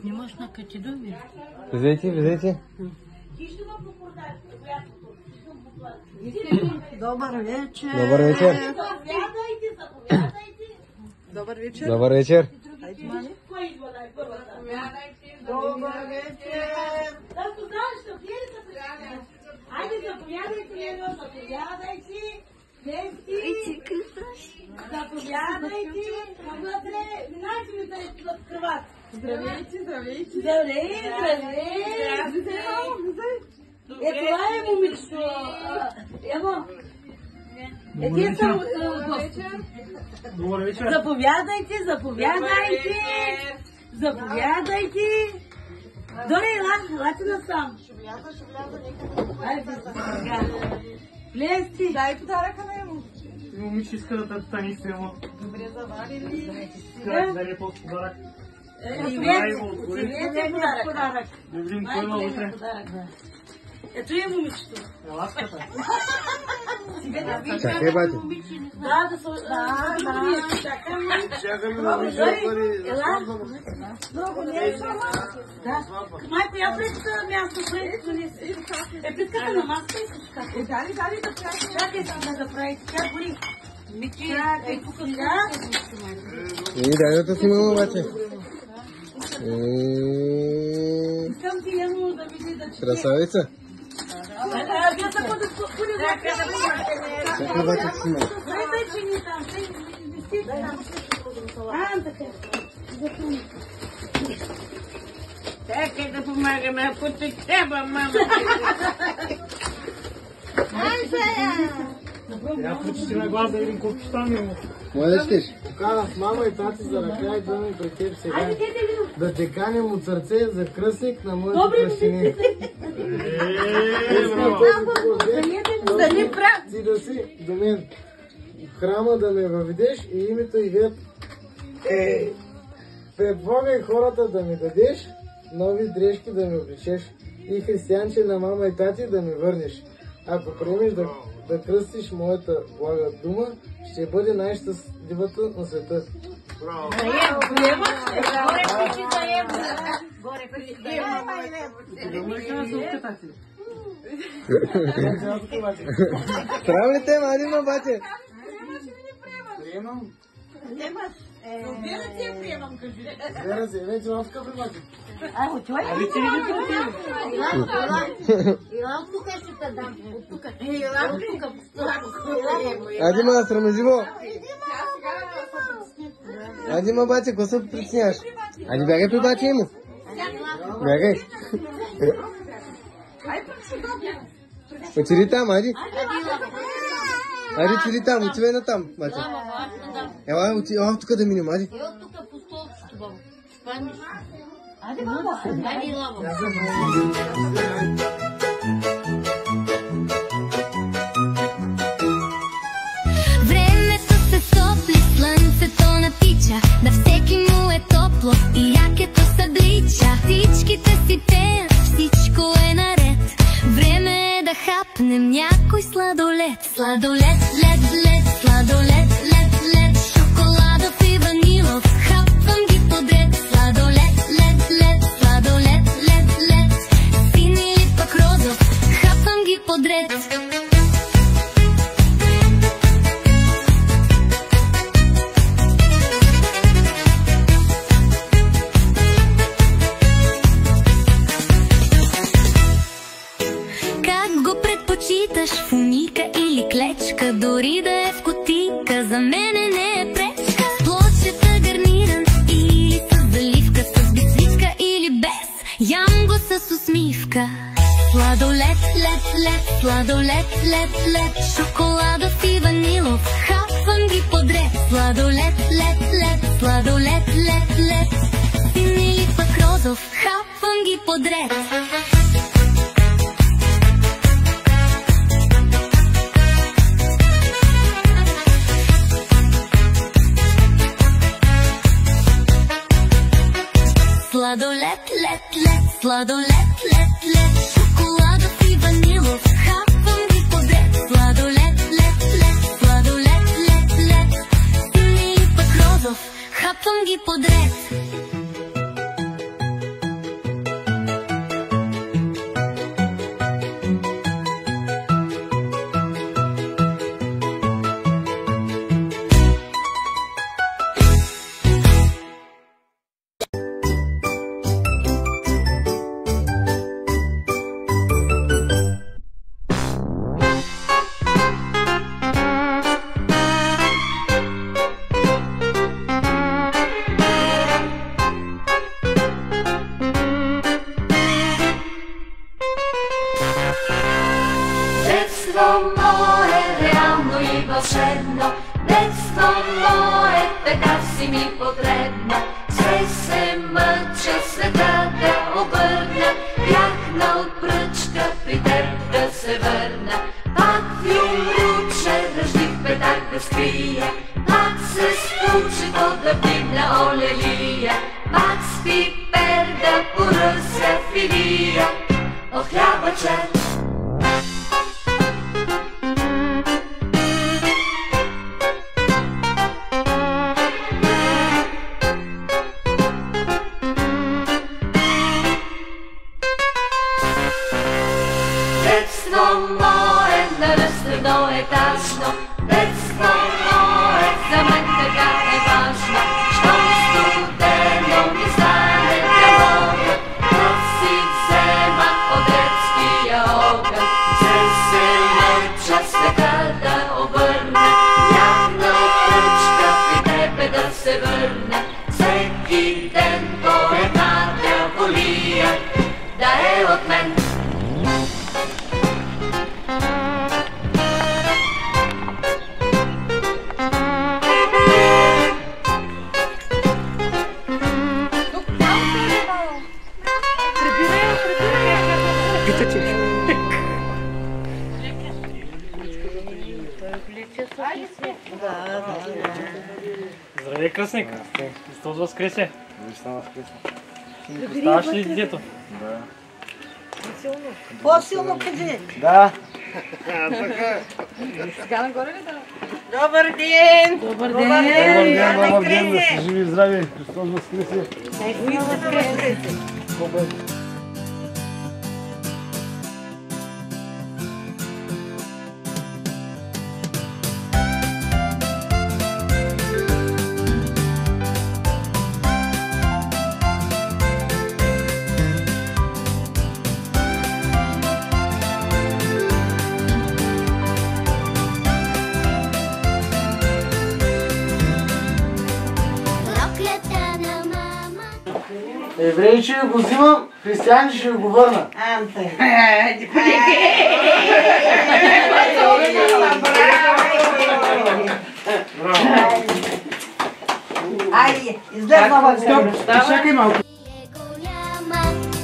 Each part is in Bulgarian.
Снимаш на катедови? Влезайте. Добър вечер. Добър вечер. Добър вечер. Добър вечер. Добър вечер. Айде, заповядайте, заповядайте. Заповядайте. Вътре, минайте ми да откриват. Здравейте, здравейте. Здравей, здравей. Това е момичето. Ево. Тия са гости. Добър вечер. Заповядайте, заповядайте. Заповядайте. Дори, елате насам. Ще вляза, нека Айде, влезте. дай подаръка на Емо. Момиче иска да тани с Емо. Добре заварили. Иска да е този подарък. Привет подарък. Да видим кой има утре. Ето е момичето. Ласката. Чакай, бате. Да, да се... Чакаме да виждам пари. Ела? Много не е. Да. Майко, я пред място, пред плитката на маска и всичка. Дали да прави. Чакай сега да правите. Тя гори. Чакай, тук сега. Дай да снимам обаче. Искам ти едно да види да чете. Красавица. Вие така да спокойно да Чакай, бате, снимам. Дай чини там, висите там. Така. Чакай да помагаме, ако те трябва, мама. Я включи на глас да видим колко там има. Моля да щеш? Поканах мама и тати за ръка и идваме при теб сега. Да те каним от сърце за кръстник на моите кръщини. Ти да си до мен в храма да ме въведеш и името и вет. Пред Бога и хората да ми дадеш, нови дрежки да ми обличеш и християнче на мама и тати да ми върнеш. Ако приемеш да кръстиш моята блага дума, ще бъде най-щастливата на света. Право ли те, Мадима, бате? Приемам. Вера ти я приемам, кажи. Вера се, вече лавка при бати. Адима, срамеживо. Адима, бате, какво се притесняваш? Ади, бягай при бате му. Бягай. Отиди там, ади. Ади, отиди там, отивай на там, бате. Ела, тук да минем, ади. Ево тук по столчето, баба. Спаниш. Ади, баба. Ади, лаба. Времето се топли, слънцето натича, на всеки му е топло и якето съблича. Птичките си пеят, всичко е наред. Време е да хапнем някой сладолед. Сладолед, лед, лед, сладолед, лед, лед. Шоколадов и ванилов, хапвам ги подред. Сладолед, лед, лед, сладолед, лед, лед. Син или пък розов, хапвам ги подред. Предпочиташ фуника или клечка, дори да е в кутийка, за мене не е пречка. Плочета гарниран или с заливка, с бисвитка или без, ям го с усмивка. Сладолед, лед, лед, сладолед, лед, лед. Шоколадов и ванилов, хапвам ги подред. Сладолед, лед, лед, сладолед, лед, лед. Син или пък розов, хапвам ги подред. Сладолед, лед, лед, сладолед, лед, лед. Шоколадов и ванилов, хапвам ги подред. Сладолед, лед, лед, сладолед, лед, лед. Син или пък розов, хапвам ги подред. Детство мое, реално и вълшебно, детство мое, така си ми потребно. Все се мъча света да обърна, бях на отпръчка при теб да се върна. Пак ви умруче, дъжди в петак да скрия, пак се стучи да вдигна олелия, пак с пипер да поръся филия. О, хлябаче, en på една колия, да е от мен. Здравей, кръстник! Христос възкресе! Оставаш ли детето? Да. По-силно кажи. Да. Добър ден! Добър ден, да си живи и здрави! Христос възкресе! Евреи ще го взимам, християни ще го върна. Айде, излезна вън. Чакай малко.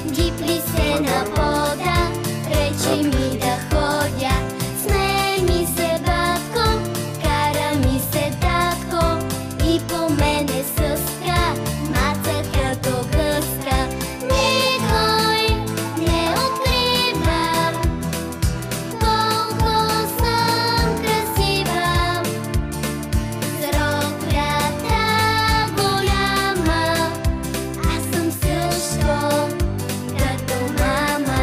Гипли се на вода, рече ми да ходя. Смее ми се батко, кара ми се татко и по мене съска, маца като гъска. Никой не открива колко съм красива. Зроклята голяма, аз съм също като мама.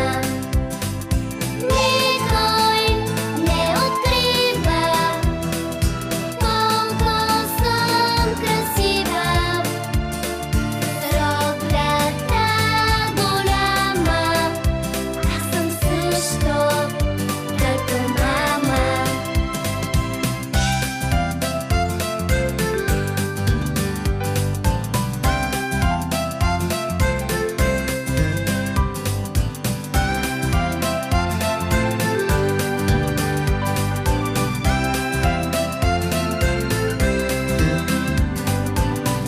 Никой не открива колко съм красива. Зроклята голяма, аз съм също като мама.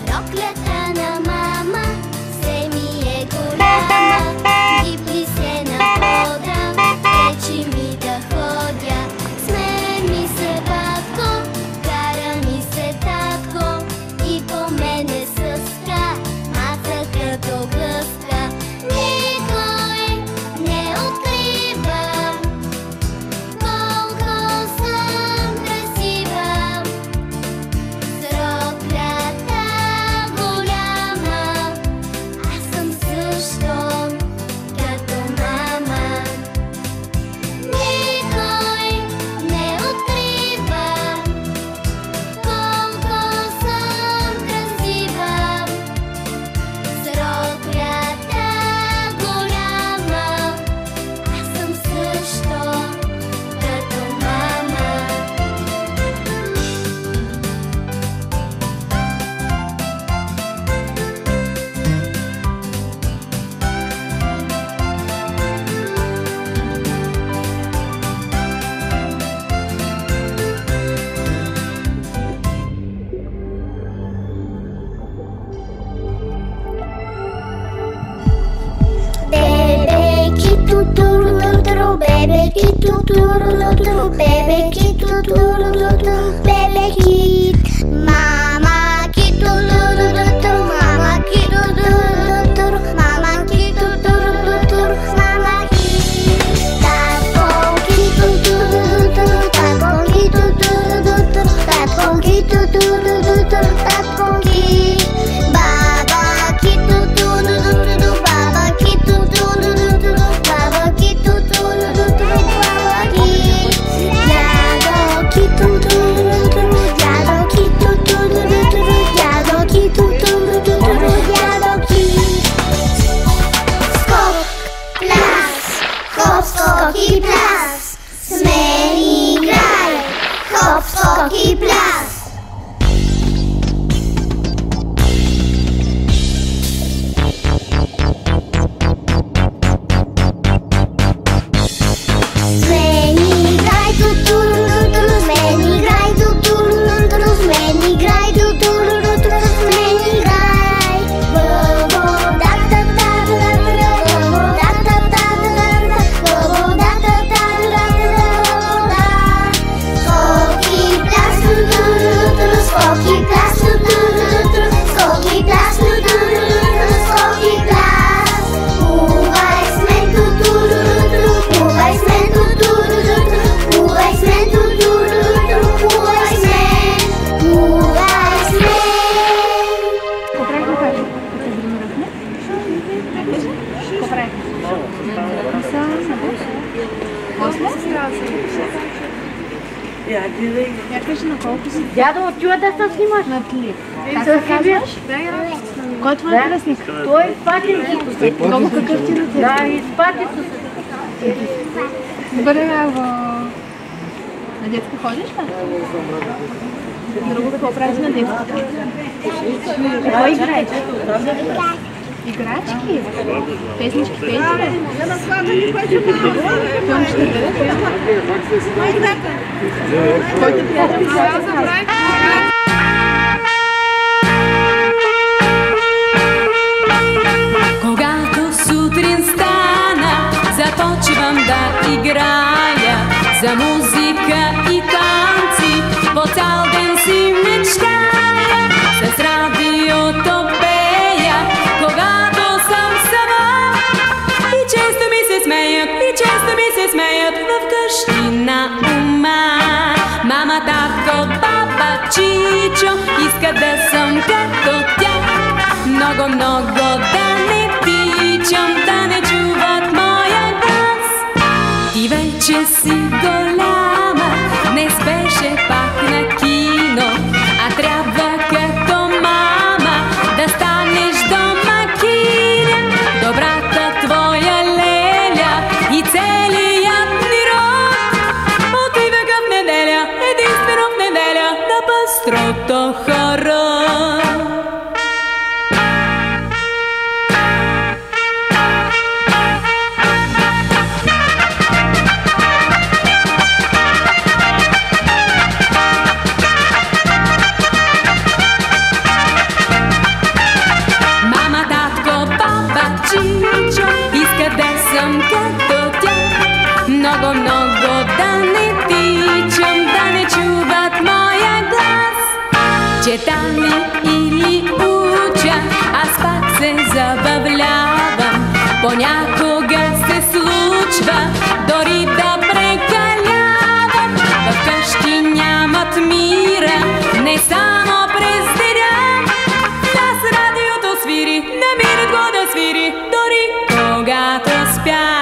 Роклята на мама се ми е голяма, гипли се на вода, речи ми да ходя. Смее ми се батко, кара ми се татко и по мене съска, маца като гъска. Никой не открива колко съм красива. Зроклята голяма, аз съм също като мама. Никой не открива колко съм красива. Зроклята голяма, аз съм също като мама. Bebeki tuturuluturu, bebeki tuturuluturu, bebeki. Mama ki tuturuluturu, mama ki tuturuluturu, mama ki tuturuluturu, mama ki. Tatko ki tuturuluturu, tatko ki tuturuluturu, tatko ki tuturuluturu, tatko ki. Baba ki tuturuluturu, baba ki tuturuluturu, baba ki tuturuluturu, baba ki. Dado ki tuturuluturu, dado ki tuturuluturu. Дядо, отива да се снимаш. На клип. Как се казваш? Кой е твой кръстник? Той изпати. Много какъв ти на тебе? Да, изпати се. Добре, на детско ходиш ли? Друго какво правиш на детско? Какво играеш? Играчки? Песнички пееш ли? Филм ще гледате? Който приятел се Когато сутрин стана, започвам да играя за музика и танци, по цял ден си мечтая, с радиото пея, когато съм сама. И често ми се смеят вкъщи на ума. Мама, татко, баба, чичо, искат да съм като тях. Много, много да не тичам, да не чуват моя глас. Ти вече си голяма, не спеше пак на кино, а трябва като мама да станеш домакиня. Добрата твоя леля и целият ни род отиваха в неделя, единствено в неделя, на пъстрото хоро. Много, много да не тичам, да не чуват моя глас. Чета ли или уча, аз пак се забавлявам. Понякога се случва дори да прекалявам. Вкъщи нямат мира, не само през деня. Аз радиото свири, не мирят го да свири, дори когато спя.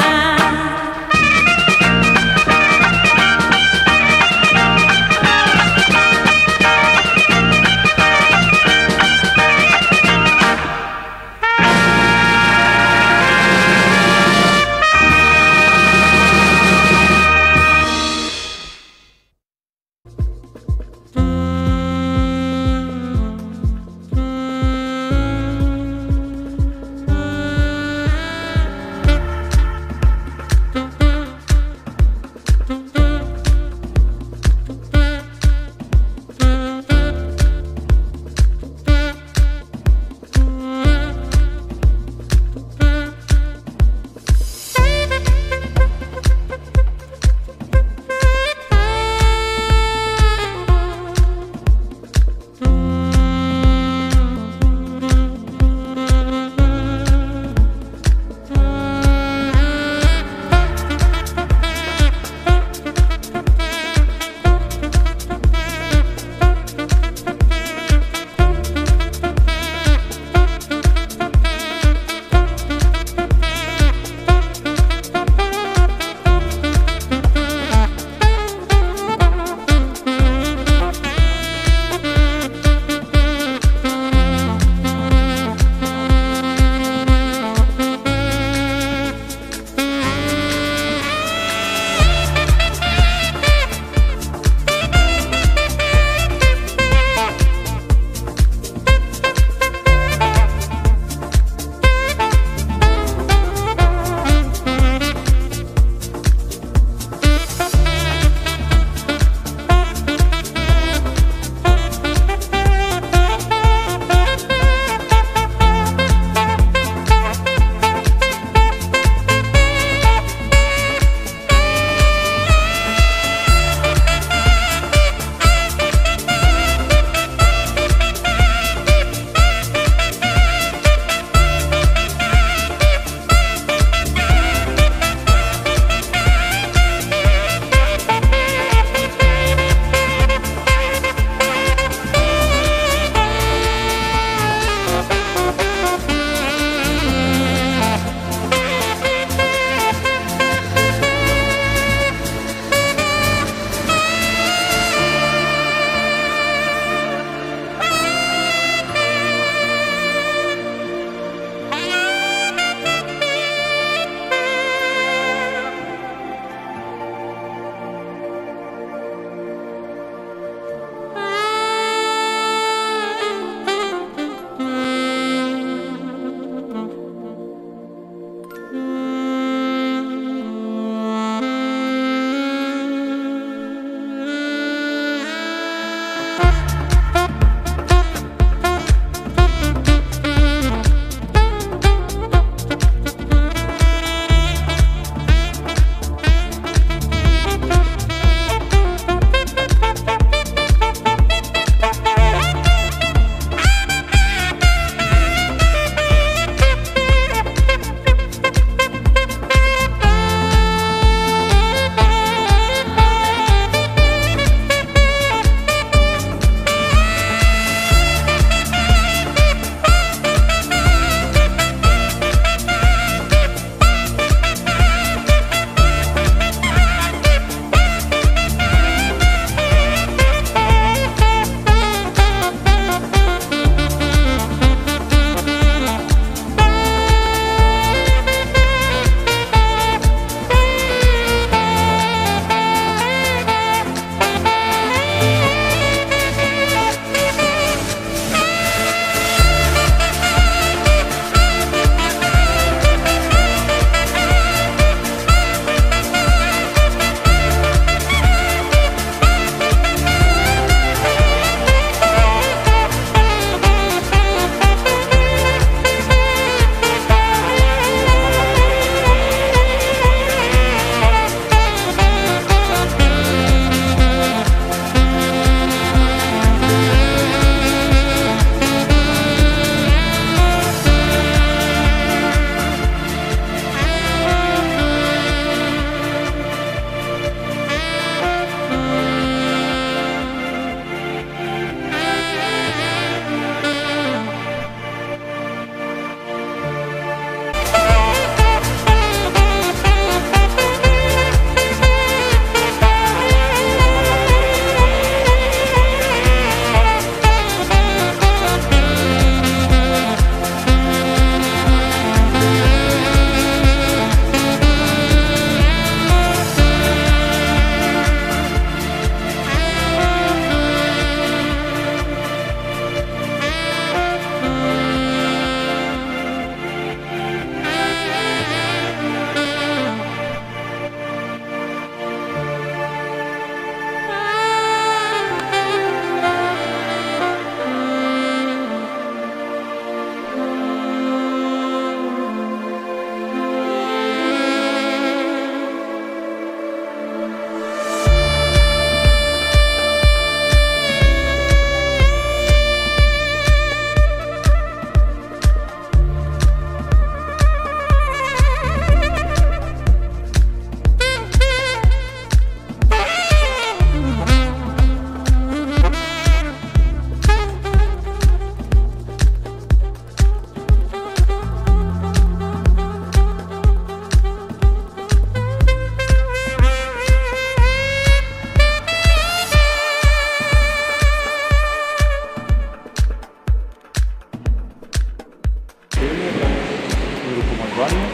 помазание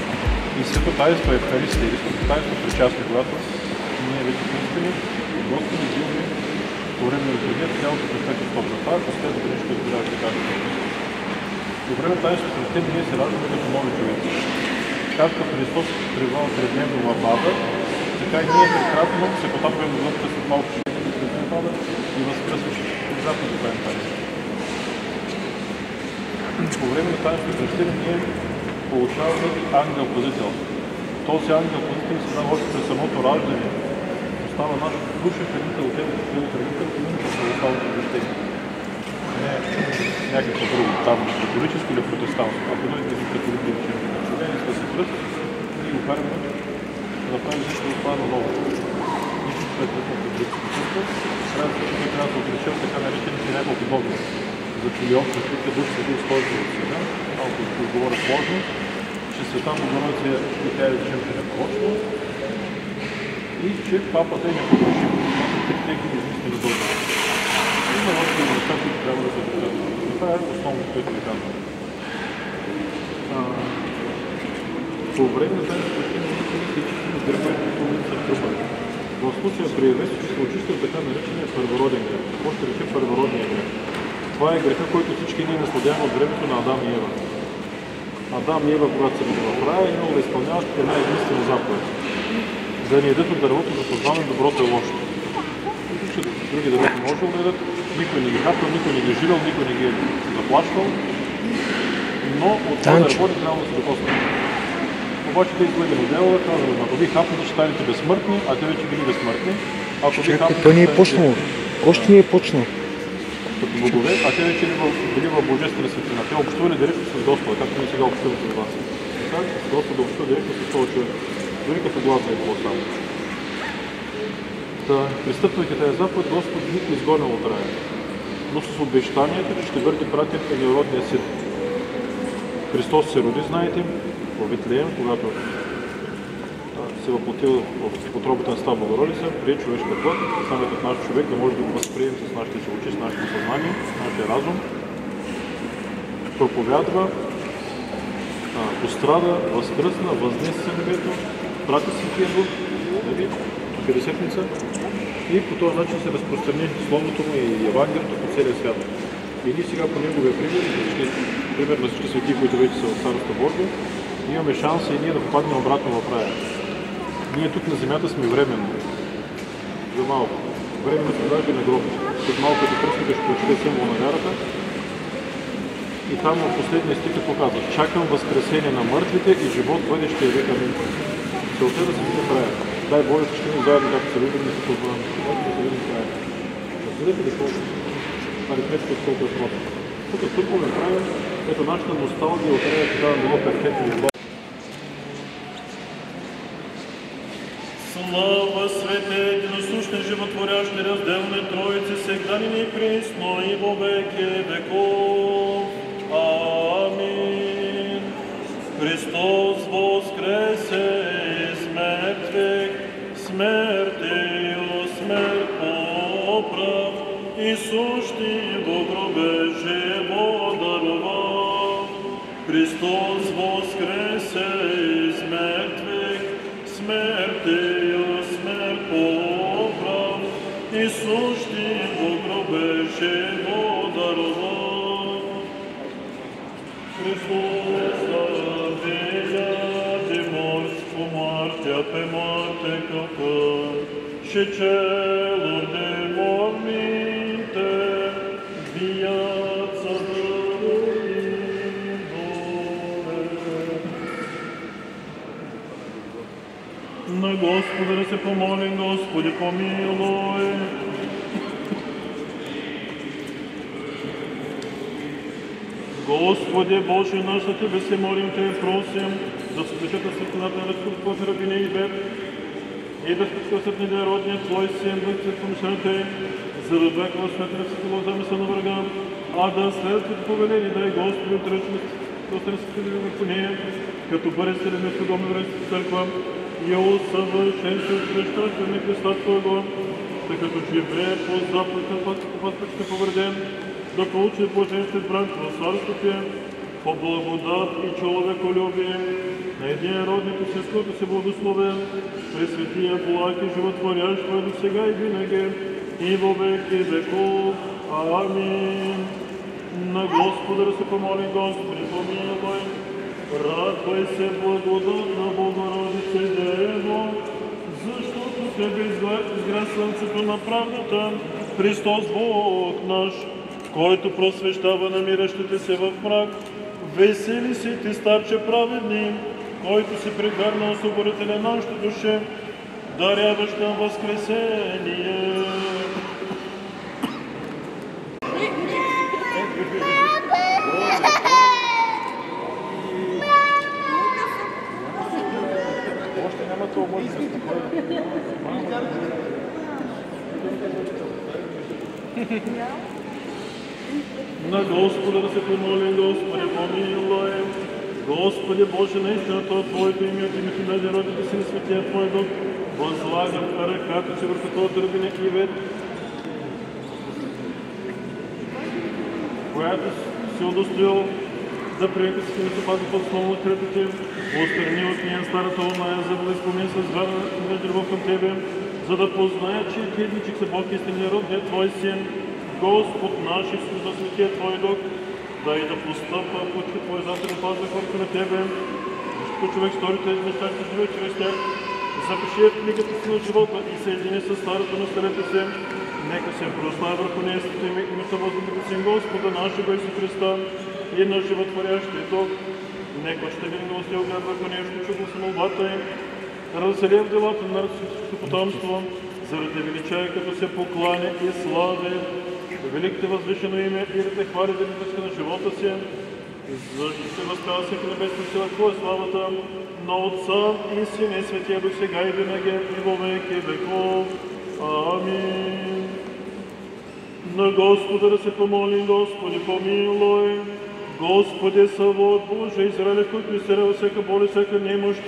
и свето таинство Евхаристия, или свето таинство причастие, когато ние вече поискали Господи, взимаме по време на литургията тялото Христа Христов. За това последното нещо избираш да кажа. По време на таинство Христия ние се раждаме като нови човеци. Както Христос пребивава тредневно в ада, така и ние прекратно се потапваме в вътре след малко пада и възкръсваш. Внезапно да правим таинство. По време на таинство Христия ние получаваме ангел-пазител. Този ангел-пазител се дава още през самото раждане. Става наш душен хранител от тебе, като хранител, и именно православното кръщение. Не някакво друго, там католическо или протестантско. Ако дойдете за католики, речем, човени сте се кръст и го караме да направим всичко това на ново. Нищо, което е католическо кръстно, трябва да се отречем така наречените няколко догми. За филиотни, които дух свети изхожда от света, малко да говоря сложно, че света Богородица и тя е речем, че непорочно, и че папата е непогрешим. Това са трите измислени догми. Има още неща, които трябва да се държат. Това е основното, което ви казвам. По време на тази причина всички издърпват като улица в тръпа. В случая при Евесо се очиства така наречения първороден грех. Какво ще рече първородния грех? Това е греха, който всички ние наследяваме от времето на Адам и Ева. Адам и Ева, когато са били в рая, имало да изпълняват една единствена заповед. Да не ядат от дървото за познаване доброто и лошото. Други дървото може да ядат, никой не ги хапил, никой не ги е жилил, никой не ги е заплащал, но от това дърво не трябва да се докосне. Обаче те изгледа модела, казваме, ако ви хапнете, ще станете безсмъртни, а те вече били безсмъртни. Чакай, то не е почнало. Още не е почнал. Като богове, а те вече били в божествена светлина. Те общували директно с Господа, както ние сега общуваме с вас. Така, Господа общува директно с този човек. Дори като глас не е било само. Пристъпвайки тази заповед, Господ ги изгонил от рая, но с обещанието, че ще върне пратен единородния син. Христос се роди, знаете, в Витлеем, когато се въплотил в отробата на Става Богородица, прие човешка плът, самият от наш човек да може да го възприем с нашите си очи, с нашето съзнание, с нашия разум, проповядва, пострада, възкръсна, възнесе се небето, прати Светия Дух, Петдесетница, и по този начин се разпространи Словото му и Евангелието по целия свят. И ние сега по неговия пример на всички свети, които вече са в Царството Божие, имаме шанс и ние да попаднем обратно в рая. Ние тук на земята сме временно. За малко. Временно сме даже на гроб. След малко като кръстника ще прочете символ на вярата. И там в последния стих какво казва? Чакам възкресение на мъртвите и живот бъдещия век. Амин. Целта е да се видим в рая. Дай Боже, всички ни заедно, както се видим, да се позволим. Да се видим в рая. Разбирате ли колко? Аритметиката колко е просто. Тук търпо не правим. Ето нашата носталгия от рая, че дава било перфектно живот. Слава свете, единосущен, животворящ, неразделни Троице, сега ни присно и во веки веков. Амин. Христос воскресе из мертвых, смертью смерть поправ, и сущий во гробе живот даровал. Христос воскресе из мертвых, смертью смерть поправ, и сущий во гробе живот даровал. Христос забияти морску мартя пе марте какър, ще челор демомите, бият за на Господа да се помолим, Господи, помилуй. Господи, Боже наш, за Тебе се молим, Те просим, да святата светлината на Твоя рабине и бед, и безпредкъсът недородният Твой Син, бъдцът помощта, за да века светлина светло замисъл на врага, а да следват повелени, дай Господи, отръчност, да се разкрили върху нея, като бъде селенето дома в църква, и усъвършенство от кръщаща на Христа Твоего, тъй като живее по заповедта, път повреден, да получи блаженствен брак в царството, по благодат и човеколюбие, на един родник и с който се благословен, пресветия благ и животворящ до сега и винаги, и во веки веков. Амин. На Господа да се помоли, Господи, помилуй. Радвай се, благодатна Богородице Дево, защото в тебе изгря слънцето на правдата, Христос Бог наш, който просвещава намиращите се в мрак. Весели си ти, старче праведни, който си прегърнал освободителя нашите душе, даряваш нам възкресение. Още няма това може да се На Господа да се помолим, Господи, помилуй. Господи Боже, наистина това Твоето име, от името на родите си на Светия Твой Дух, възлагам ръката си върху това дървене ивет, която си удостоил да приеха си на запази под основно крепите, отстрани от нея старата оная, за да изпълни с вяра и на любов към Тебе, за да позная, че едничик са Бог истинния род, не Твой Син, Господ наш Исус, за Светия Твой Дух, да и да постъпва пътя Твой заседен паз за хората на Тебе, защото човек стори тези неща, ще живее чрез тях, запиши в книгата си на живота и съедини с старото на старете се, нека се прослави върху нея с името Възможното Син Господа нашего Исуса Христа и на животворящия Дух. Нека ще видим да се огледа върху нея, ще чува се молбата им, разселя в делата на разсъщото потомство, заради величая, като се покланя и слави, великите възвишено име и да те хвали величество на живота си, защото се възпява всеки небесна сила, Твоя славата, на Отца и Сина и Светия до сега и винаги и во веки веков. Амин. На Господа да се помолим, Господи, помилуй. Господи, Савод Боже, Израилев, който изцелява всяка боли, всяка немощ,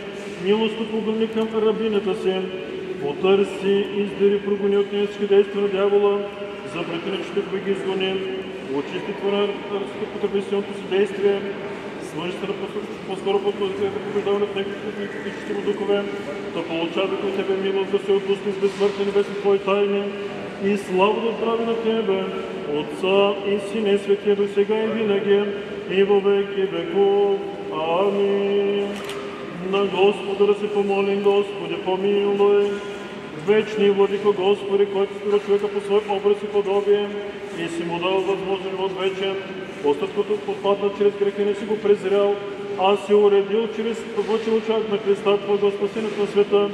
милостно погълни към рабинята си, потърси, издири, прогони от нея всички действия на дявола, запрети нечите, да ги изгони, очисти твора потребителното си действие, свършите на по-скоро подпозитивите побеждаване в некои му духове, да получава от Тебе милост, да се отпусне с безсмъртни небесни Твои тайни и слава да отправи на Тебе, Отца и Сина и Светия до сега и винаги, и во веки веков. Амин. На Господа да се помолим, Господи, помилуй. Вечни владико Господи, който створил човека по свой образ и подобие и си му дал възможен живот вечен, постъпкото подпадна чрез греха не си го презрял, а си уредил чрез повъчен очак на Христа Твой за спасението на света.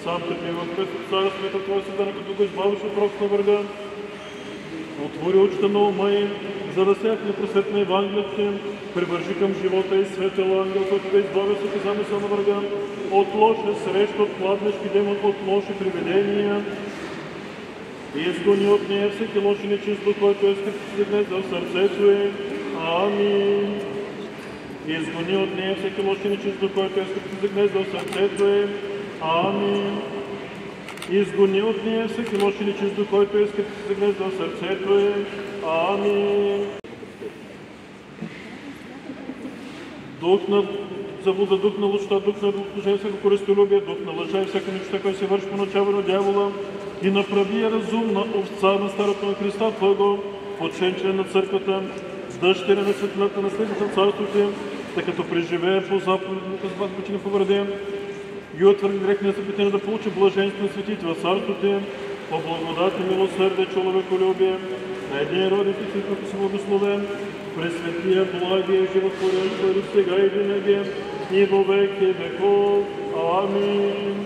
Сам те пива в Христос Царя света Твоя съдана, като го избавиш от рок на врага. Отвори очите на ума им, за да сеят непросветна Евангелието им, привържи към живота и светел ангел, който да избавя всеки замисъл на врага, от лоша среща, от пладнешки демон, от лоши привидения. И изгони от нея всеки лош и нечист дух, който е скрит си гнезда в сърцето им. Амин. И изгони от нея всеки лош и нечист дух, който е скрит си гнезда в сърцето им. Амин. Изгони от нея всеки лош и нечист дух, който е скрит си гнезда в сърцето им. Амин. Дух на заблуда, дух на лъжта, дух на служение, всяко користолюбие, дух на лъжа и всяка нечиста, която се върши по начало на дявола, и направи я разумна овца на старото на Христа Твоего, почен член на църквата, с дъщеря на светлината на следната царството им, тъй като преживее по заповедната с вас почина повреден, и отвърги грехния съпитен да получи блаженство на светите в царството им, по благодат и милосърдие, човеколюбие, на един роден и който си благословен, пресветия, благия, животворен, който сега и винаги, и во веки веков. Амин.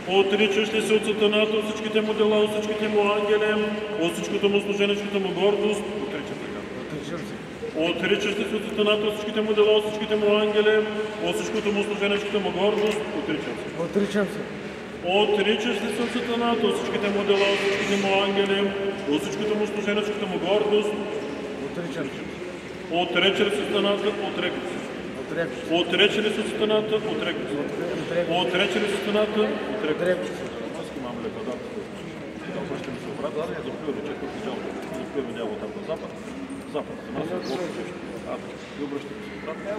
Отричаш ли се от сатаната, от всичките му дела, от всичките му ангели, от всичкото му служение, всичката му гордост? Отричаш ли се от сатаната, от всичките му дела, от всичките му ангели, от всичкото му служение, всичката му гордост? Отричам се. Отричаш ли се от сатаната, от всичките му дела, от всичките му ангели, от всичкото му служение, всичката му гордост? Отричам се. Отрече ли се сатаната? Отрекам се. Отрече ли се от стената? Отрекли се. Отрече ли се от стената? Отрекли се. Имам лека дата. Да обръщаме се обратно, заплюваме речето в дяло. Заплюваме дяло там на запад. Запад. За нас е блок също. И обръщаме се обратно.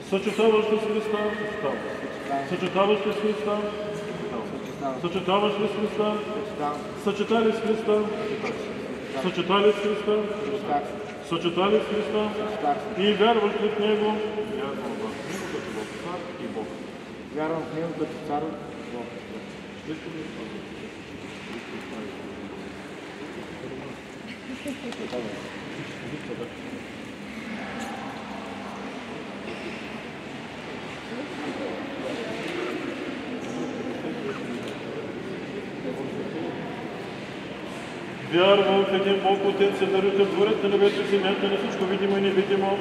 Съчетаваш ли с Христа? Съчетаваш ли с Христа? Съчетаваш ли с Христа? Съчетали с Христа? Съчетали с Христа? Съчетали с Христа? И вярваш ли в Него? Вярвам в Него като в Цар и Бог. Вярвам в Него като Цар и Бог. Вярвам в един Бог, Отец, Съдарител, Творец на небето и земята, на всичко видимо и невидимо,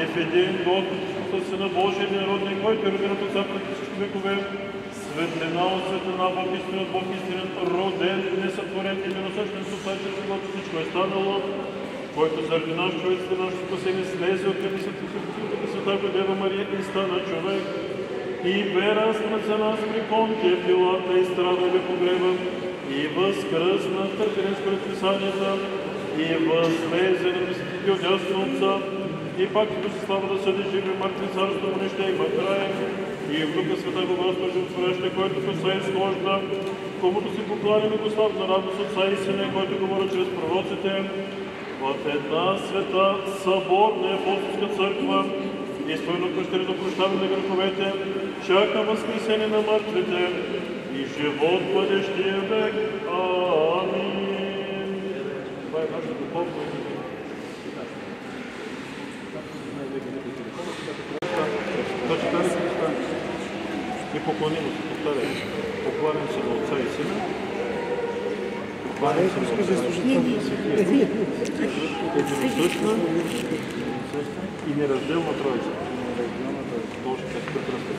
и в един Господ, Сина Божия, народния, който е роден от Отца преди всички векове, светлина от светлина, Бог истинен, Бог истинен, роден, несътворен и ненасъщен с Отца, чрез когото всичко е станало, който заради наш човечество, нашето спасение, слезе от Света Дева Мария и стана човек, и бе разпнат за нас при Понтия Пилата и страда и бе погребан, и възкръсна в търпение според Писанията, и възлезе на пресветите отдясно Отца, и пак и до слава да съди живи мъртви, царство му не ще има край, и в Духа Света го Господи отворяще, който коса изхожда, комуто си покланяме го славна радост Отца и Сина, който говори чрез пророците, в една света, съборна апостолска църква, изпълнено кръщение до прощаване на греховете, чака възкресение на мъртвите и живот бъдещия век. Амин. Това е наша духовна. Съчетали Христа и поклонимо се, повтаряй. Покланям се на Отца и Сина. Покланям се на Отца и Светия. Единосъщна и неразделна Троица. Точно така се прекръстя.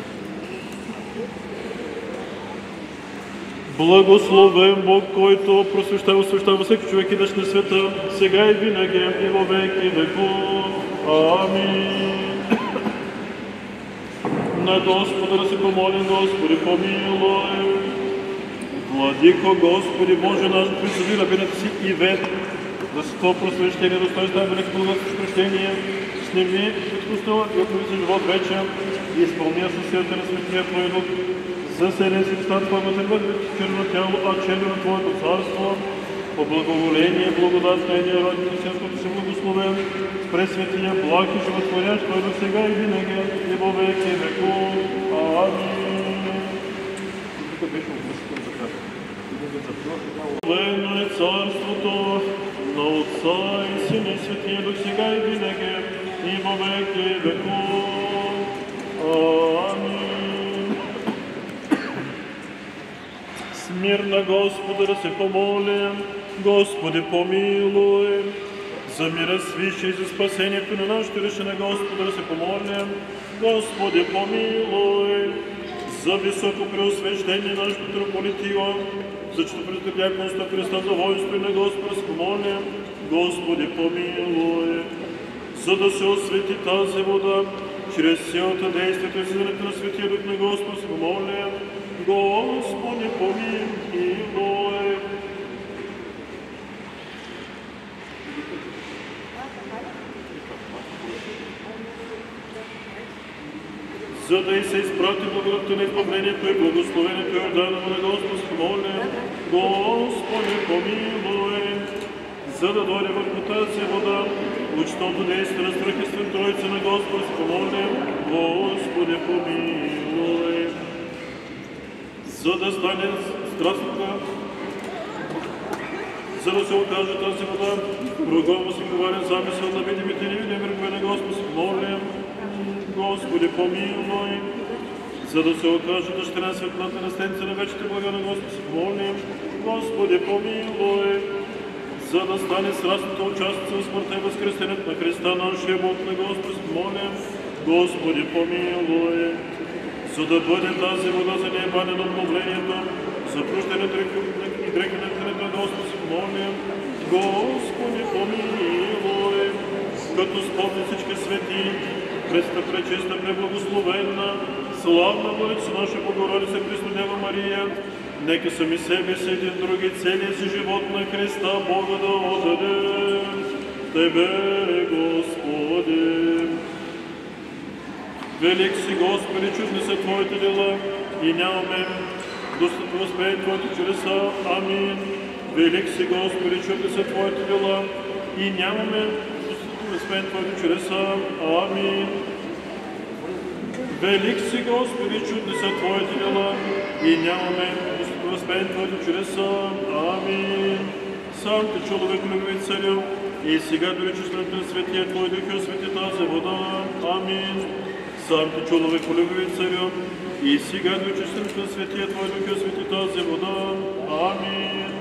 Благословен Бог, който просвещава, освещава всеки човек и дъщ на света, сега и винаги и във веки веков. Амин. На Господа да се помолим, Господи, помилуй. Владико, Господи, Боже наш, присъди рабината си Ивет, за това просвещение, достоинство на велико благодатно прощение, снеми изпустила и отнови за живот вече и изпълня със силата на светия Твой Дух, за селен си стан Твоята бъде черно тяло, а черно на Твоето царство, по благоволение, благодат на едния роден и Синското си благословен, пресветия, благ и животворящ Твой Дух сега и винаги, и во веки веков. Амин. Тук беше обмислен за така. Благословено е царството на Отца и Сина и Светия Дух сега и винаги, и во веки веков. Амин. С мир на Господа да се помолим. Господи, помилуй. За мира свише и за спасението на нашето решение, Господа, да се помолим. Господи, помилуй. За високо преосвещение нашето митрополитио, за чето пресвятяконство Христа, за воинство и на Господа се помолим. Господи, помилуй. За да се освети тази вода, чрез силата, действието и съзнанието на Светия Дух на Господа се помолим. Господи, помилуй. За да и се изпрати благодатта на избавлението и благословението и ордана на Господа се помолим. Господи, помилуй. За да дойде върху тази вода, лучното действие на страхистен Троица на Господа се помолим. Господи, помилуй. За да стане страстната, за да се окаже тази вода, кругом възликоварен замисъл на видимите и невидими върхове на Господа се помолим. Господи, помилуй. За да се окаже дъщеря светлата наследница на вечните блага на Господа се помолим. Господи, помилуй. За да стане срастната участица в смъртта и възкресението на Христа, нашия Бог на Господа се помолим. Господи, помилуй. За да бъде тази вода за неебане на обновлението, за прощане и дрехи на Господа се помолим. Господи, помилуй. като спомни всички свети, пресна, пречиста, преблагословенна, славна Владица наша Богородица Христо Дева Мария, нека сами себе си един други целия си живот на Христа Бога да отдадем. Тебе, Господи. Велик си, Господи, чудни са Твоите дела и нямаме достъпно възпеем Твоите чудеса. Амин. Велик си, Господи, чудни са Твоите дела и нямаме достъпно възпеем Твоите чудеса. Амин. Велик си, Господи, чудни са Твоите дела и нямаме достъпно възпеем Твоите чудеса. Амин. Сам Ти, човек, любви Царю, и сега дори чувството на Светия Твой Дух и освети тази вода. Амин. Сам Ти, човек, любви Царю, и сега дори чувството на Светия Твой Дух и освети тази вода. Амин.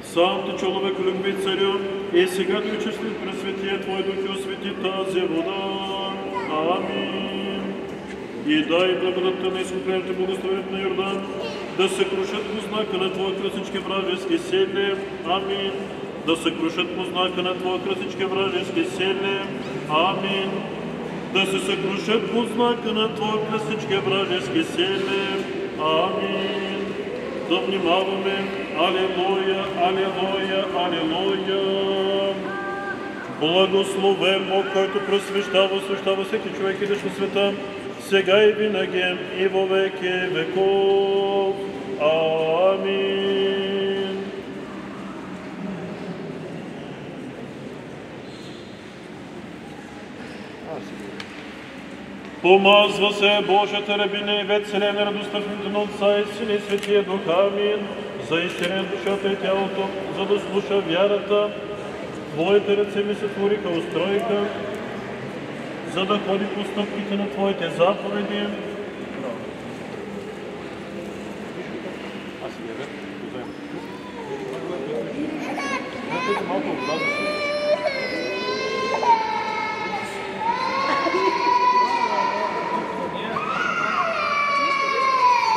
Сам Ти, човек, любви Царю, и сега дори чувството на Светия Твой Дух и освети тази вода. Амин. И дай благодатта на изкуплението благословението на Йордан, да се крушат по знака на Твоя кръст всички вражески сили. Амин. Да се крушат по знака на Твоя кръст всички вражески сили. Амин. Да се съкрушат по знака на Твоя кръст всички вражески сили. Амин. Да внимаваме. Алелуя, алелуя, алелуя. Благословен Бог, който просвещава, освещава всеки човек и дъщ на света, сега и винаги, и во веки веков. Амин. Помазва се Божията рабиня и вет вселена радостта в името на Отца и Сина и Светия Дух. Амин. За изцеление душата и тялото, за да слуша вярата. Твоите ръце ми се твориха, устроиха, за да ходи по стъпките на Твоите заповеди.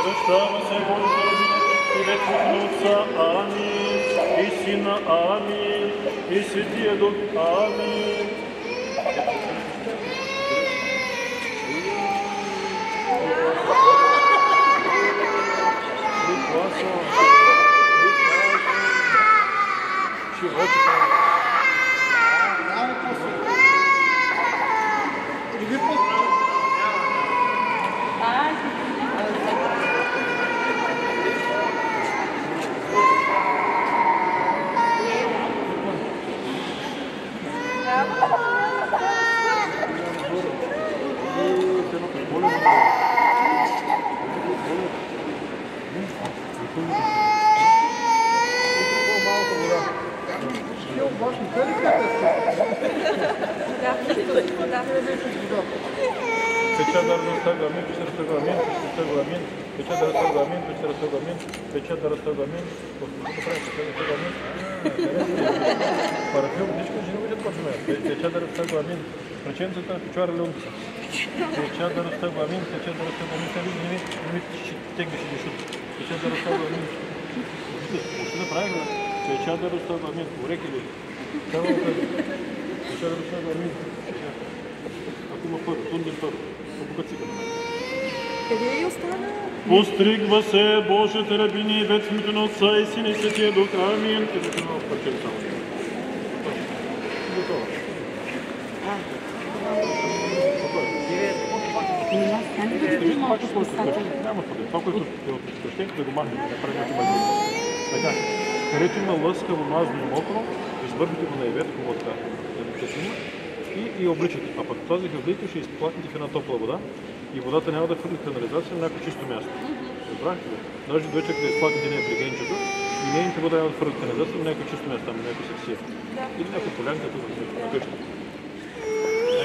Кръщава се Божията рабиня и ветвото на Отца. Амин. И Сина. Амин. И Светия Дух. Амин. Причинцата на печуара люнца. Теча да разтъгва амин, теча да разтъгва амин, тегнеше дишут. Теча да разтъгва амин. Още да правим, теча да разтъгва амин. Уреки ли? Теча да разтъгва амин. Ако има първо, тундин първо. Попукат си към мен. Къде е остана? Постригва се Божията рабиня и вет в името на Отца и Сина и Светия Дух. Амин. Къде се много парче само. Готово. Няма проблем. Това, което е от свещенка, да го махнете, да прави някакви магии. Така, където има лъскаво, мазно и мокро, избъркате го на ивет, хубаво така, да го снима и обличате. А пък тази хавлите ще изплакнете в една топла вода и водата няма да хвърли канализация на някакво чисто място. Разбрахте ли? Даже до вечер да изплакнете нея при генчето и нейните вода няма да хвърли канализация на някакво чисто място, там на някакво сексия. Или някаква полянка тук на къщата.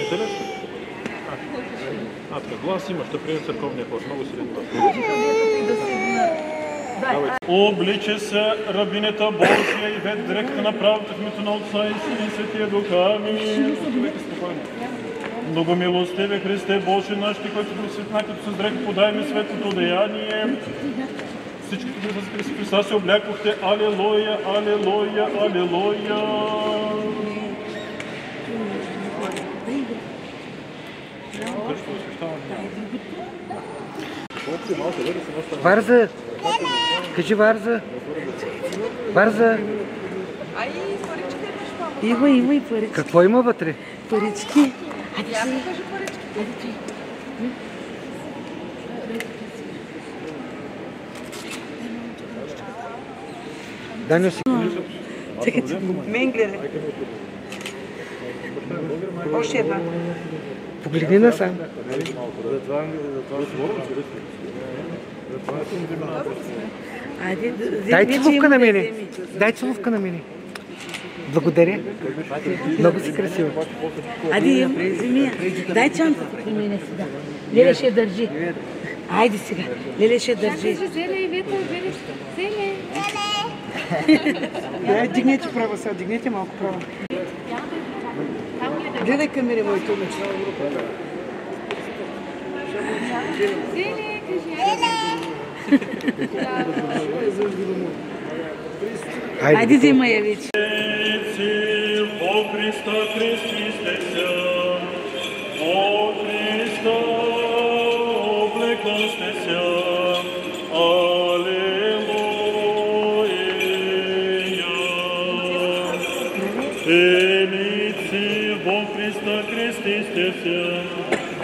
Интересно. Така, глас има, ще приеме църковния ход. Много силен глас. Облича се рабинята Божия и вет дрехата на правата в името на Отца и Сина и Светия Дух. Амин. Многомилостиве Христе Боже наш, Ти, който просветна като с дреха, подай ми светлото деяние. всичките с Христа се облякохте. Алелуя, алелуя, алелуя. Варза! Кажи Варза! Варза! Има и парички. Какво има вътре? Парички. Даню си. Чакайте, мен гледай. Още една. Погледни насам. Дай целувка на мене. Дай целувка на мене. Благодаря. Много си красива. Айде, вземи я. Дай чантата при мене сега. Леле ще държи. Айде сега. Леле ще държи. Дигнете право сега. Дигнете малко право. Гледай към мене, моето момиче. Айде, взема я вече. О Христа, крестистеся, о Христа, облекостеся, алелуя. Елици, во Христа, крестистеся,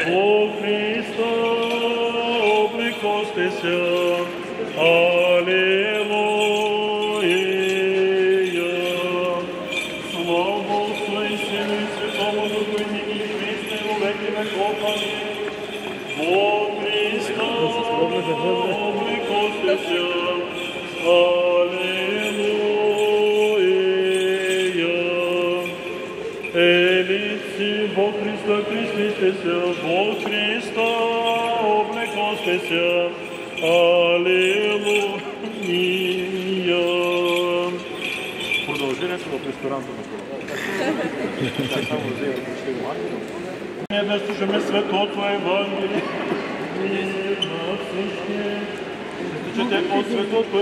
о Христа, облекостеся, алелуя. Елици, во Христа крестистеся, во Христа облекостеся, алелуя. Продължението в ресторанта на Кола. Ние да слушаме Светото Евангелие на всички. Чете от Светото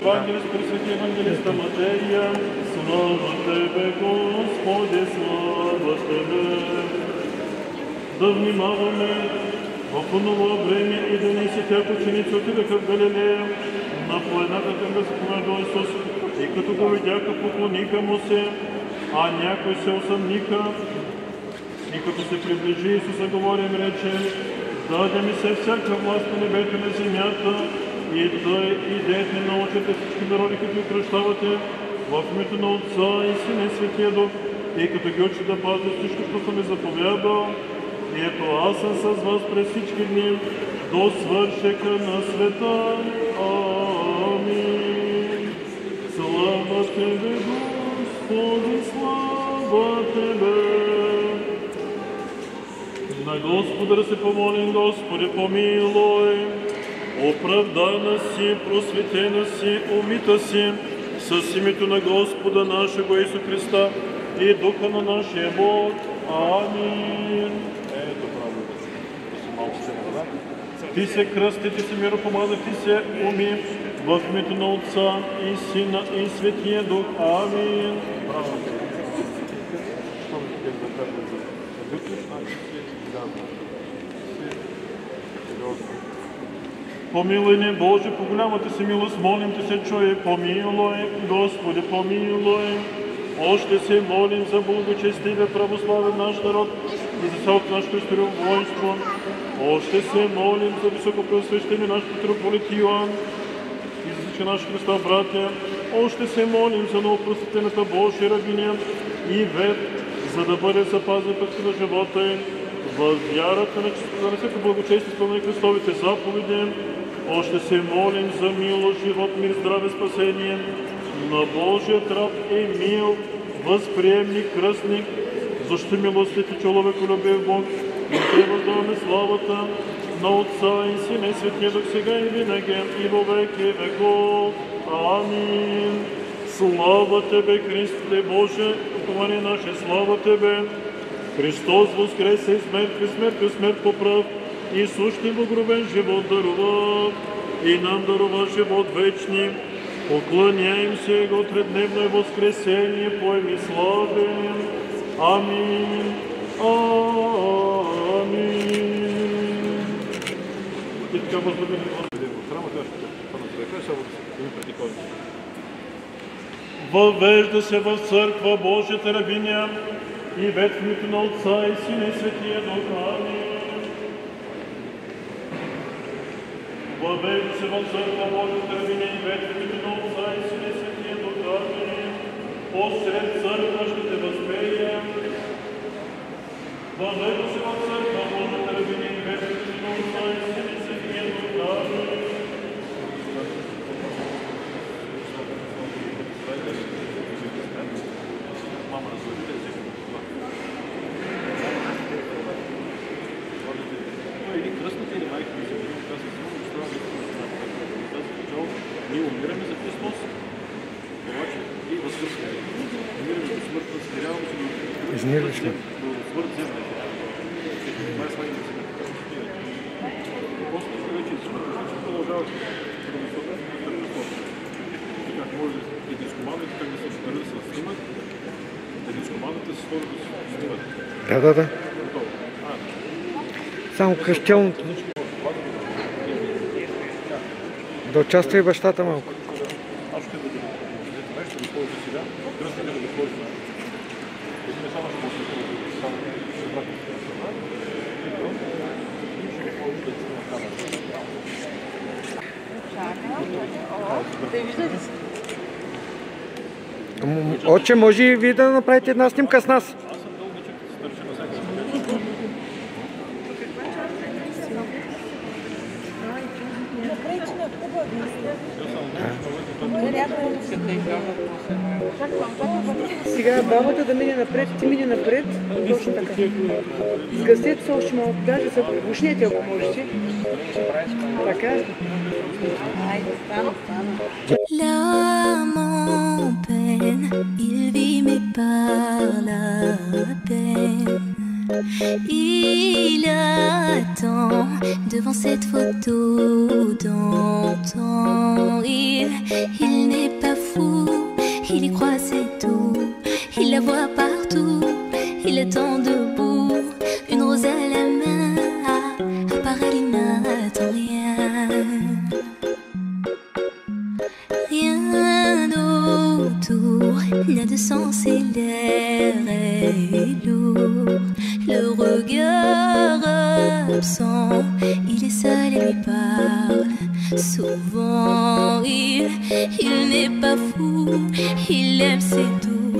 Евангелие според Свети Евангелиста Матея. Слава Тебе, Господи, слава Тебе. Да внимаваме в онова време и да не си тях ученици отидаха в Галилея на планината към да се помердал Исус. И като го видяха, поклониха му се, а някои се усъмниха. И като се приближи Исуса, говори им, рече: даде ми се всяка власт на небето и на земята, и тъй идете, научете всички народи, като ги кръщавате в името на Отца и Сина и Светия Дух, и като ги учи да пазят всичко, що съм ви заповядал. И ето аз съм с вас през всички дни до свършека на света. Амин. Слава Тебе, Господи, слава Тебе. На Господа да се помолим. Господи, помилуй. Оправдана си, просветена си, умита си с името на Господа нашего Исуса Христа и Духа на нашия Бог. Амин. Ето право да си малко се вода. Ти се кръсти, ти се миропомаза, ти се уми в името на Отца и Сина и Светия Дух. Амин. Браво. Що ми те да кажа за Дух, значи си газва. Помилуй ни, Боже, по голямата си милост, молим Те се, чуй, помилуй, Господи, помилуй. Още се молим за благочестивия православен наш народ и за цялото нашето история воинство. Още се молим за високопреосвещение наш митрополит Йоан и за всички наши Христа братя. Още се молим за новопросветената Божия рабиня и Вет, за да бъде запазен пътя на живота им във вярата на чистота на всяко благочестие, изпълнени Христовите заповеди. Още се молим за милост, живот, мир, здраве, спасение на Божият раб Емил, възприемник, кръстник, защити милостите човеколюбив Бог. И Те въздаваме славата на Отца и Сина и Светия Дух, сега и винаги, и во веки веков. Амин. Слава Тебе, Христе Боже, упование наше, слава Тебе. Христос воскресе из мертви, смертью смерть поправ, Исус ще благороден живот дарува и нам дарува живот вечни. Поклоняемся Го тредневное воскресение, поем и славим. Аминь. Аминь. И така възбудим в храма, въвежда се в църква Божията рабиня и ветването на Отца и Сина и Светия Дух. Амин. Въвежда се в църква Божията рабиня и ветването на Отца и Сина и Светия Дух. Амин. Посред църква ще те възпея. Въвежда се в църква Божията рабиня и ветването на Отца и Сина и Светия Дух. Амин. Ние умираме за Христос, обаче и възкръсваме. Умираме до смърт, възкряваме се до смърт земля. Това е свайна земя. После вече смърт, вече продължават да висока на Христос. Как може да дискоманите, как да се стари да се снимат, да дискоманите се стори да се снимат. Да. Само кръщелното. Да участва и бащата малко. Аз ще да взете нещо, да ползвате сега. Кръстите да ползвате. Не само ще ползвате, само ще бракате страна. И ще го ползвате на камера. Отче, може и вие да направите една снимка с нас? Аз съм дългичък, стърча на всяка смърт. Сега бабата да мине напред, ти мине напред, точно така. Сгъстете се още малко, даже се пушнете, ако можете. Така. Айде, стана. L'âme en peine, il vit mais par la peine. Il attend devant cette photo d'antan. Il n'est pas fou, il y croit c'est tout. Il la voit partout, il attend debout. Une rose à la main, à part elle il n'attend rien. Rien autour n'a de sens et l'air est lourd. Le regard absent, il est seul et lui parle. Souvent il n'est pas fou, il aime c'est tout.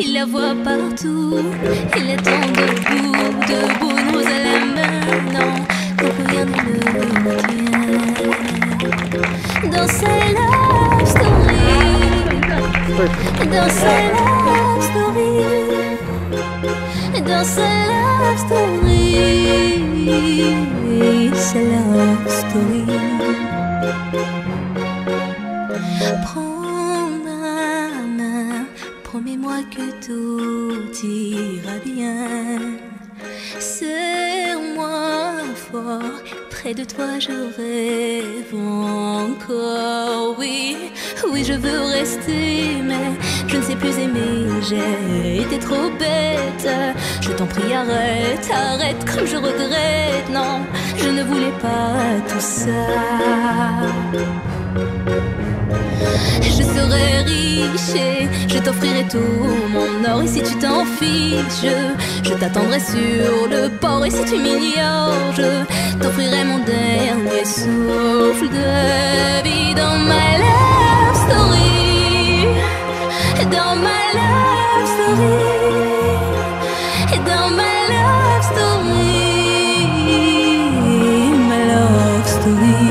Il la voit partout, il attend debout, une rose à la main, non, quand rien ne le retient. Dans sa love story, dans sa love story, dans sa love story, sa love story. Prends ma main, promets-moi que tout ira bien. Serre-moi fort, près de toi je rêve encore. Oui, je veux rester, mais je ne sais plus aimer. J'ai été trop bête. Je t'en prie, arrête, arrête, comme je regrette. Non, je ne voulais pas tout ça. Je serai riche et je t'offrirai tout mon or. Et si tu t'en fiches, je t'attendrai sur le port. Et si tu m'ignores, je t'offrirai mon dernier souffle de vie. Dans ma love story, dans ma love story, dans ma love story, ma love story.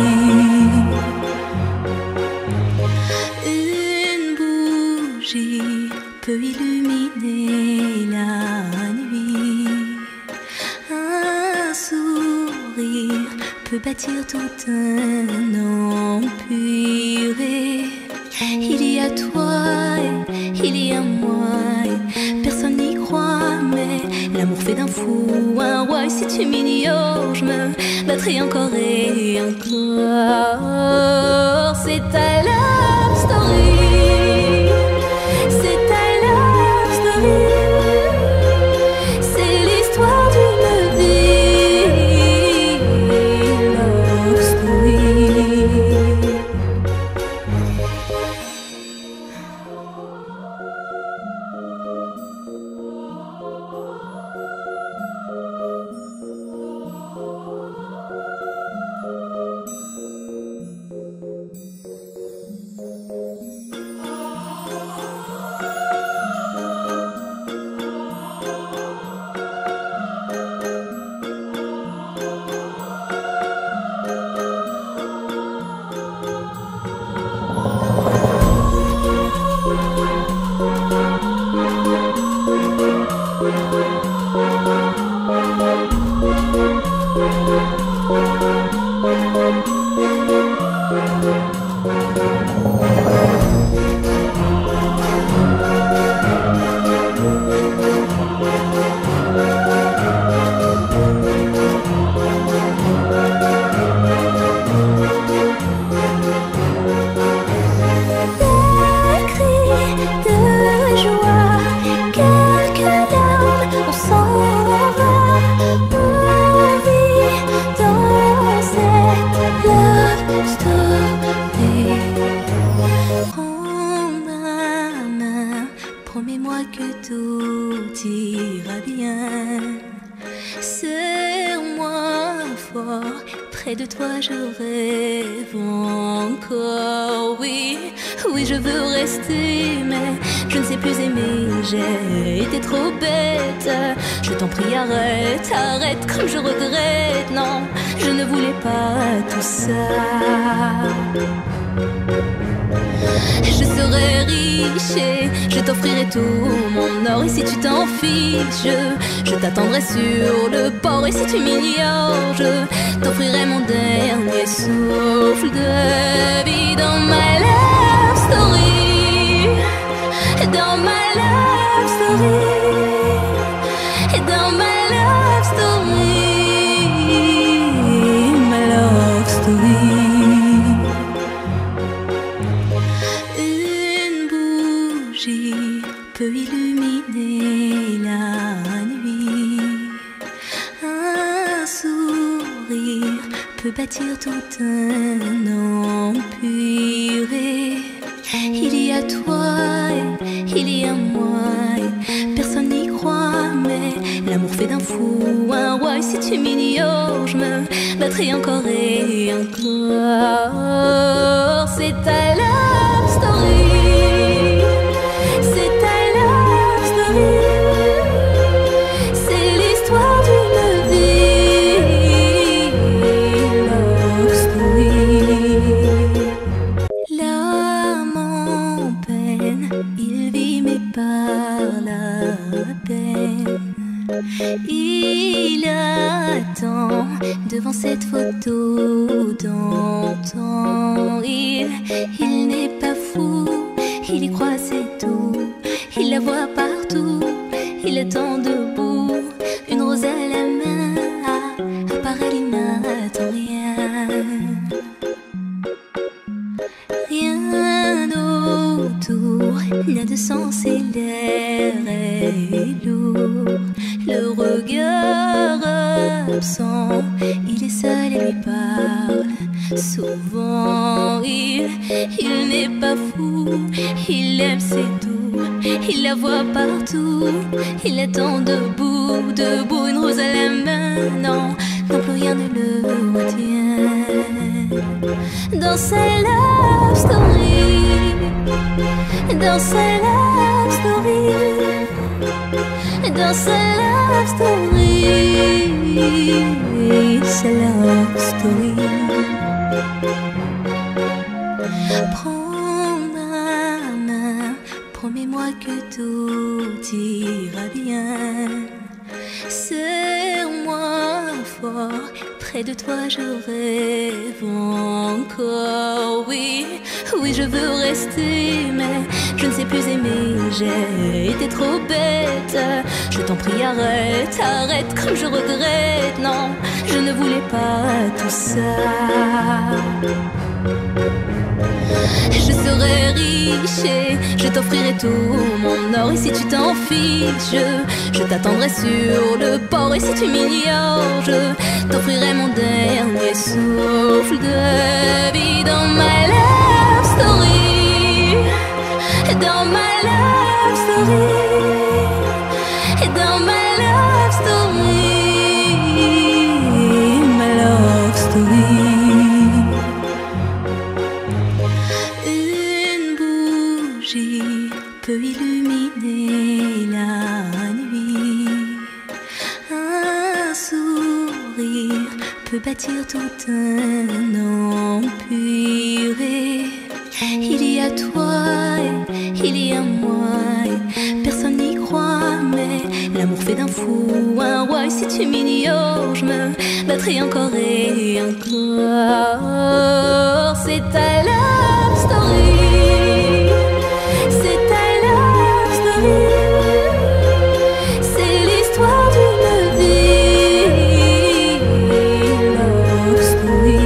Peut illuminer la nuit. Un sourire peut bâtir tout un empire. Il y a toi et il y a moi. Personne n'y croit, mais L'amour fait d'un fou un roi, et si tu m'ignores, je me battrai encore et encore. C'est ta love story, c'est ta love story, c'est l'histoire d'une vie, love story. Promets-moi que tout ira bien. Serre-moi fort, près de toi je rêve encore. Oui, oui je veux rester, mais je ne sais plus aimer. J'ai été trop bête. Je t'en prie arrête, arrête comme je regrette. Non, je ne voulais pas tout ça. Je serai riche et je t'offrirai tout mon or. Et si tu t'en fiches, je t'attendrai sur le port. Et si tu m'ignores, je t'offrirai mon dernier souffle de vie. Dans ma love story, dans ma love story, dans ma love story, ma love story. Peut illuminer la nuit. Un sourire peut bâtir tout un empire. Il y a toi et il y a moi. Personne n'y croit, mais l'amour fait d'un fou un roi. Et si tu m'ignores, je me battrai encore et encore. C'est ta love story. C'est l'histoire d'une vie, love story. L'âme en peine, il vit mais par la peine. Il attend devant cette photo d'antan. Il n'est pas fou, il y croit c'est tout. Il la voit partout, il attend debout, une rose à la main, à part elle il n'attend rien. Rien autour n'a de sens et l'air est lourd. Le regard absent, il est seul et lui parle souvent. Il n'est pas fou, il aime c'est tout. Il la voit partout, il attend debout, debout, une rose à la main. Non, non plus rien ne le retient. Dans sa love story, dans sa love story, dans sa love story, sa love story. Prends ma main, promets-moi que tout ira bien. Serre-moi fort, Près de toi je rêve encore, oui, oui je veux rester, mais je ne sais plus aimer, j'ai été trop bête. Je t'en prie arrête, arrête comme je regrette, non, je ne voulais pas tout ça. Je serai riche et je t'offrirai tout mon or. Et si tu t'en fiches, je t'attendrai sur le port. Et si tu m'ignores, je t'offrirai mon dernier souffle de vie. Dans ma love story, dans ma love story, dans ma love story, ma love story. Peut illuminer la nuit. Un sourire peut bâtir tout un empire. Il y a toi et il y a moi. Personne n'y croit, mais l'amour fait d'un fou un roi. Et si tu m'ignores, je me battrai encore et encore. C'est ta love story. C'est l'histoire d'une vie, love story.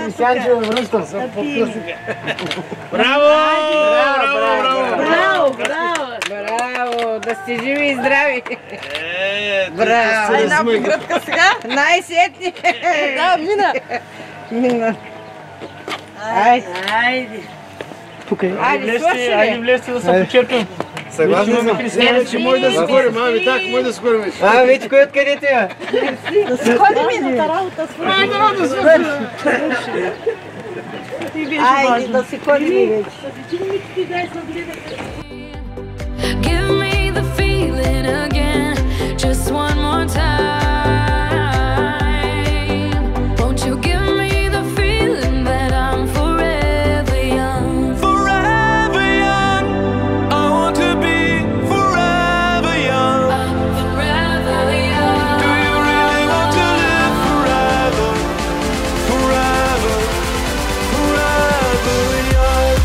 Християнче ме връщам се. Браво! Браво! Да сте живи и здрави! Браво! Ай, една прегръдка сега. Най-сетни! Да, мина. Айде! Айде влезте да се почерпим. Съгласен съм. Че може да скорим, ами так, може да скорим. Вече кой откъде ти е? Да се ходи мината работа. Айде да се ходи вече. Give me the feeling again, just one more time. Won't you give me the feeling that I'm forever young? Forever young, I want to be forever young. Forever young. Do you really want to live forever? Forever, forever young.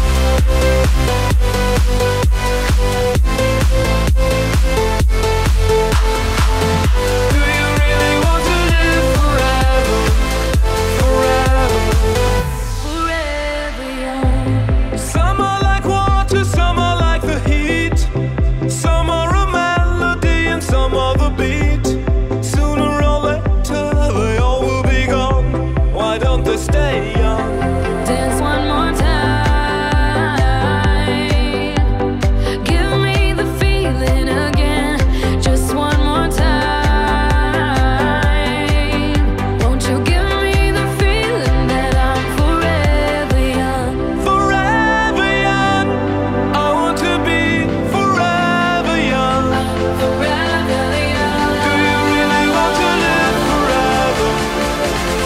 Do you really want to live forever? Forever, Forever young. some are like water, some are like the heat. Some are a melody and some are the beat. Sooner or later they all will be gone. Why don't they stay young? Dance one more time. Give me the feeling again, just one more time. Won't you give me the feeling that I'm forever young? Forever young, I want to be forever young. Forever young. Do you really want to live forever?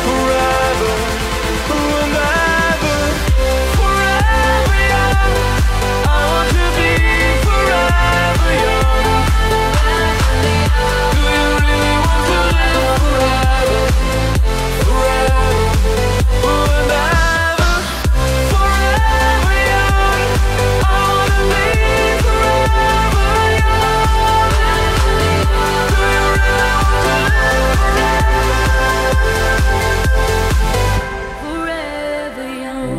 Forever, and ever. Forever young, I want to be forever young. Do you really want to live forever? Forever, and ever. Forever young, I want to be forever young. Do you really want to live Forever young.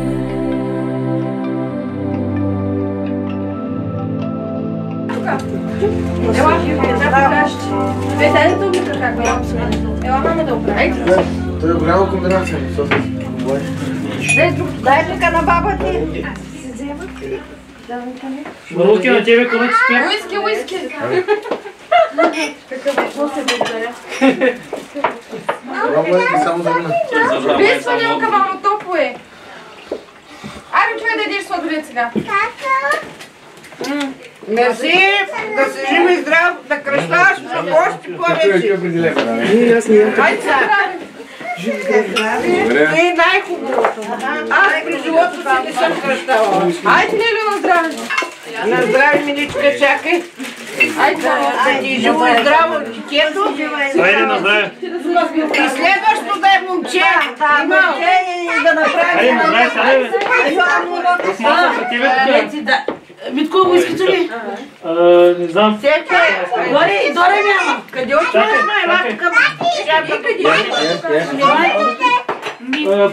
Това е голяма комбинация. Дай тук на баба ти. Руки на тебе, къде ти спя? Уиски. Какво се благодаря? Много е само за мина. Вие свалилка, мамо, топло е. Айде, човек да идиш сладолет сега. Мерси! Да си жив и здрав, да кръщаш още повече! Айде сега! И най-хубавото! Аз при живота си не съм кръщавала. Айде, Лелю, на здраве. На здраве, миличка, чакай! Айде, Да ти живо и здраво детето! Айде на здраве. И следващото да е момче! Има! да направим. Айде на здраве, айде. Осмата за тебе тук. Витко, уискито ли? Не знам. Дори няма. Къде отиваш, майла?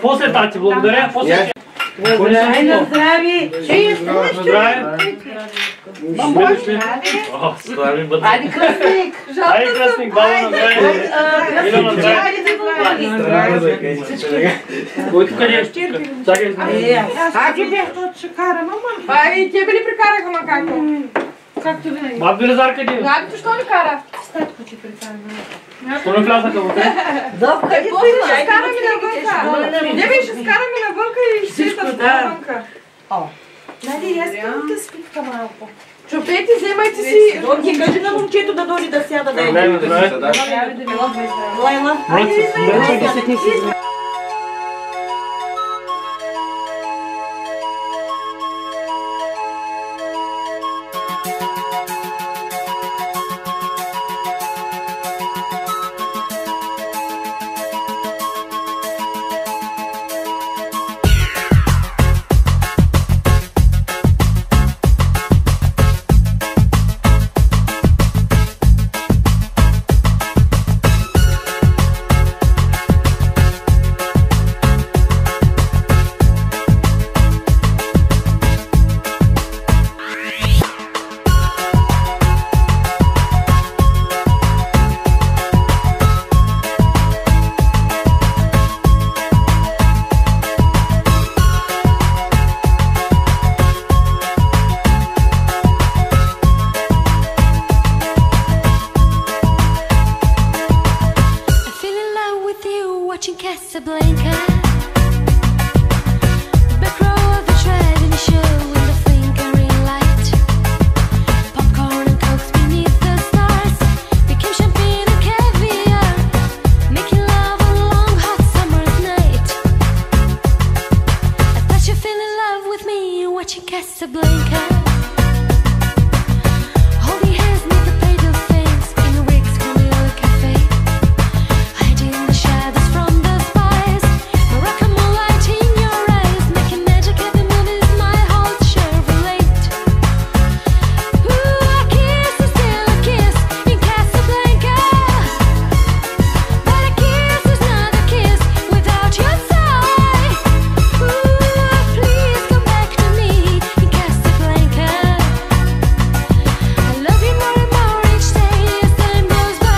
После тати, благодаря. После. Ай, на здрави! На здраве. Айде, кръстник! Айде, кръстник, баба на здраве. Мило на здраве. Който къде е? Чакай. Айде, бе! Ай, тебе ли прикараха, ма како? Както винаги. Мат Белезар къде е? Габито, що ли кара? Статко ти прикарва. Що не влязаха вътре? Какво ще скараме навънка? Не бе, ще скараме навънка и ще сетат навънка. Нали, аз искам да спитка малко. Чупете, вземайте си. Окей, кажи на момчето да дойде да сяда. Лайла. Casablanca. Back row of the driving show in the flickering light. Popcorn and cokes beneath the stars became champagne and caviar, making love on a long hot summer's night. I thought you fell in love with me watching Casablanca. Holding hands near the plate of things in a Rick's Camille cafe, hiding the shadows from the spies. Moroccan moonlight in your eyes, making magic at the movies, my whole Chevrolet. Ooh, a kiss is still a kiss in Casablanca, but a kiss is not a kiss without your sigh. Ooh, please come back to me in Casablanca. I love you more and more each day as time goes by.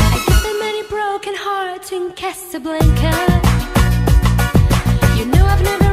I give them many broken hearts in Casablanca. You know I've never